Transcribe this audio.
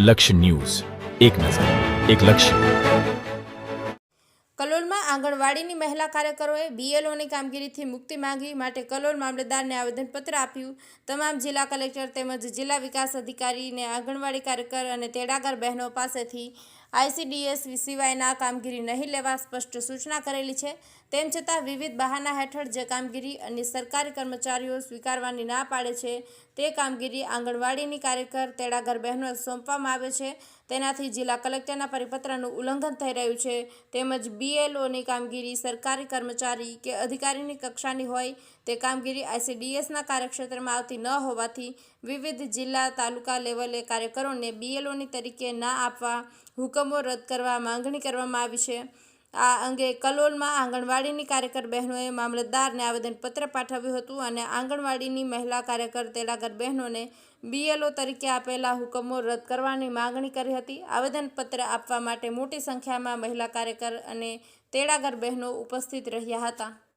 લક્ષ્ય ન્યૂઝ, એક નજર, એક લક્ષ્ય. કલોલમાં આંગણવાડીની મહિલા કાર્યકરોએ બીએલઓની કામગીરીથી મુક્તિ માંગી માટે કલોલ મામલતદારને આવેદનપત્ર આપ્યું. તમામ જિલ્લા કલેક્ટર તેમજ જિલ્લા વિકાસ અધિકારીને આંગણવાડી કાર્યકર અને તેડાગર બહેનો પાસેથી ICDS સિવાયના કામગીરી નહીં લેવા સ્પષ્ટ સૂચના કરેલી છે. તેમ છતાં વિવિધ બહાના હેઠળ જે કામગીરી અને સરકારી કર્મચારીઓ સ્વીકારવાની ના પાડે છે તે કામગીરી આંગણવાડીની કાર્યકર તેડાગર બહેનો સોંપવામાં આવે છે. તેનાથી જિલ્લા કલેક્ટરના પરિપત્રનું ઉલ્લંઘન થઈ રહ્યું છે. તેમજ BLOની કામગીરી સરકારી કર્મચારી કે અધિકારીની કક્ષાની હોય તે કામગીરી ICDSના કાર્યક્ષેત્રમાં આવતી ન હોવાથી વિવિધ જિલ્લા તાલુકા લેવલે કાર્યકરોને BLOની તરીકે ના આપવા હુકમો રદ કરવા માંગણી કરવામાં આવી છે. આ અંગે કલોલમાં આંગણવાડીની કાર્યકર બહેનોએ મામલતદારને આવેદનપત્ર પાઠવ્યું હતું અને આંગણવાડીની મહિલા કાર્યકર તેડાગર બહેનોને BLO તરીકે આપેલા હુકમો રદ કરવાની માંગણી કરી હતી. આવેદનપત્ર આપવા માટે મોટી સંખ્યામાં મહિલા કાર્યકર અને તેડાગર બહેનો ઉપસ્થિત રહ્યા હતા.